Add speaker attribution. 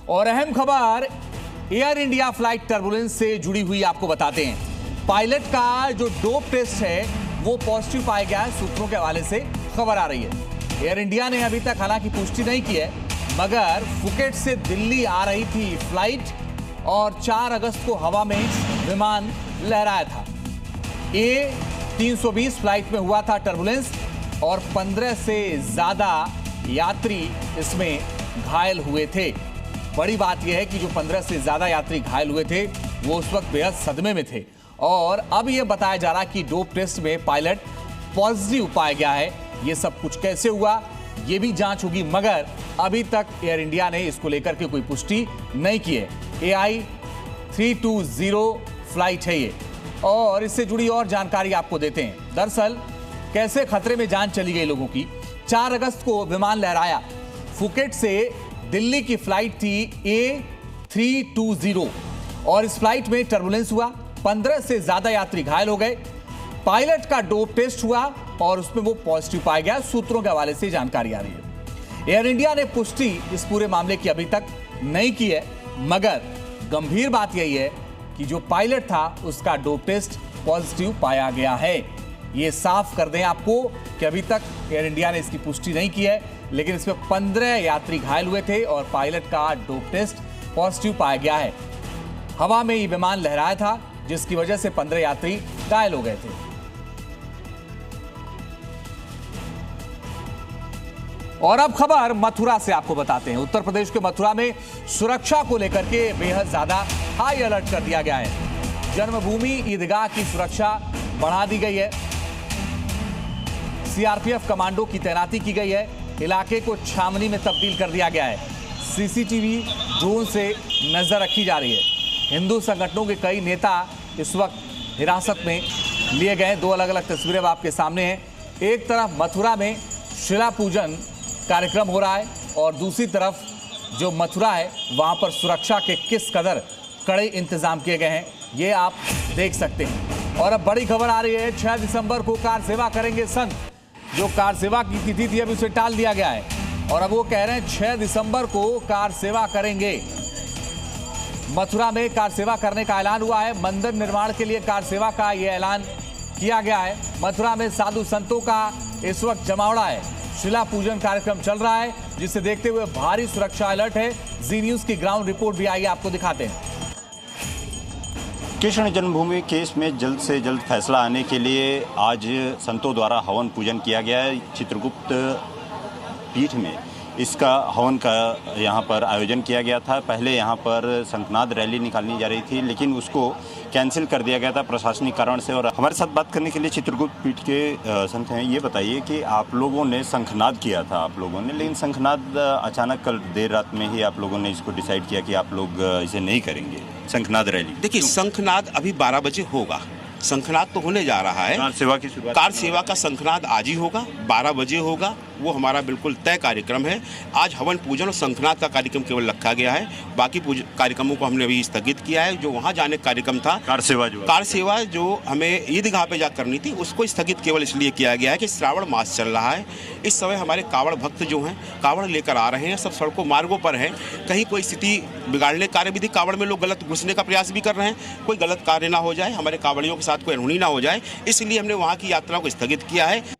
Speaker 1: और अहम खबर एयर इंडिया फ्लाइट टर्बुलेंस से जुड़ी हुई आपको बताते हैं। पायलट का जो डोप टेस्ट है वो पॉजिटिव पाया गया है, सूत्रों के हवाले से खबर आ रही है। एयर इंडिया ने अभी तक हालांकि पुष्टि नहीं की है, मगर फुकेट से दिल्ली आ रही थी फ्लाइट और 4 अगस्त को हवा में विमान लहराया था। A320 फ्लाइट में हुआ था टर्बुलेंस और 15 से ज्यादा यात्री इसमें घायल हुए थे। बड़ी बात यह है कि जो 15 से ज्यादा यात्री घायल हुए थे वो उस वक्त बेहद सदमे में थे और अब यह बताया जा रहा कि डोप टेस्ट में पायलट पॉजिटिव पाया गया है। ये सब कुछ कैसे हुआ ये भी जांच होगी, मगर अभी तक एयर इंडिया ने इसको लेकर के कोई पुष्टि नहीं की है। AI320 फ्लाइट है ये, और इससे जुड़ी और जानकारी आपको देते हैं। दरअसल कैसे खतरे में जान चली गई लोगों की। 4 अगस्त को विमान लहराया, फुकेट से दिल्ली की फ्लाइट थी A320 और इस फ्लाइट में टर्बुलेंस हुआ, 15 से ज्यादा यात्री घायल हो गए। पायलट का डोप टेस्ट हुआ और उसमें वो पॉजिटिव पाया गया, सूत्रों के हवाले से जानकारी आ रही है। एयर इंडिया ने पुष्टि इस पूरे मामले की अभी तक नहीं की है, मगर गंभीर बात यही है कि जो पायलट था उसका डोप टेस्ट पॉजिटिव पाया गया है। ये साफ कर दें आपको कि अभी तक एयर इंडिया ने इसकी पुष्टि नहीं की है, लेकिन इसमें 15 यात्री घायल हुए थे और पायलट का डोप टेस्ट पॉजिटिव पाया गया है। हवा में ये विमान लहराया था जिसकी वजह से 15 यात्री घायल हो गए थे। और अब खबर मथुरा से आपको बताते हैं। उत्तर प्रदेश के मथुरा में सुरक्षा को लेकर के बेहद ज्यादा हाई अलर्ट कर दिया गया है। जन्मभूमि ईदगाह की सुरक्षा बढ़ा दी गई है। सीआरपीएफ कमांडो की तैनाती की गई है। इलाके को छावनी में तब्दील कर दिया गया है। सीसीटीवी ड्रोन से नजर रखी जा रही है। हिंदू संगठनों के कई नेता इस वक्त हिरासत में लिए गए। 2 अलग अलग तस्वीरें आपके सामने हैं। एक तरफ मथुरा में शिला पूजन कार्यक्रम हो रहा है और दूसरी तरफ जो मथुरा है वहां पर सुरक्षा के किस कदर कड़े इंतजाम किए गए हैं ये आप देख सकते हैं। और अब बड़ी खबर आ रही है, 6 दिसंबर को कार सेवा करेंगे संत। जो कार सेवा की तिथि थी अभी उसे टाल दिया गया है और अब वो कह रहे हैं 6 दिसंबर को कार सेवा करेंगे। मथुरा में कार सेवा करने का ऐलान हुआ है। मंदिर निर्माण के लिए कार सेवा का यह ऐलान किया गया है। मथुरा में साधु संतों का इस वक्त जमावड़ा है। शिला पूजन कार्यक्रम चल रहा है, जिसे देखते हुए भारी सुरक्षा अलर्ट है। जी न्यूज की ग्राउंड रिपोर्ट भी आई, आपको दिखाते हैं।
Speaker 2: कृष्ण जन्मभूमि केस में जल्द से जल्द फैसला आने के लिए आज संतों द्वारा हवन पूजन किया गया है। चित्रगुप्त पीठ में इसका हवन का यहाँ पर आयोजन किया गया था। पहले यहाँ पर शंखनाद रैली निकालनी जा रही थी, लेकिन उसको कैंसिल कर दिया गया था प्रशासनिक कारण से। और हमारे साथ बात करने के लिए चित्रगुप्त पीठ के संत हैं। ये बताइए कि आप लोगों ने शंखनाद किया था आप लोगों ने, लेकिन शंखनाद अचानक कल देर रात में ही आप लोगों ने इसको डिसाइड किया कि आप लोग इसे नहीं करेंगे, शंखनाद रैली।
Speaker 3: देखिए, शंखनाद अभी 12 बजे होगा। शंखनाद तो होने जा रहा है।
Speaker 2: कार सेवा की शुरुआत,
Speaker 3: कार सेवा का शंखनाद आज ही होगा, 12 बजे होगा। वो हमारा बिल्कुल तय कार्यक्रम है। आज हवन पूजन और शंखनाद का कार्यक्रम केवल रखा गया है। बाकी कार्यक्रमों को हमने अभी स्थगित किया है। जो वहाँ जाने का कार्यक्रम था, कार सेवा जो हमें ईदगाह पे जा करनी थी, उसको स्थगित केवल इसलिए किया गया है कि श्रावण मास चल रहा है। इस समय हमारे कांवड़ भक्त जो हैं कांवड़ लेकर आ रहे हैं, सब सड़कों मार्गों पर हैं। कहीं कोई स्थिति बिगाड़ने कार्य भी थी, कांवड़ में लोग गलत घुसने का प्रयास भी कर रहे हैं। कोई गलत कार्य ना हो जाए, हमारे कांवड़ियों के साथ कोई अनहोनी ना हो जाए, इसलिए हमने वहाँ की यात्रा को स्थगित किया है।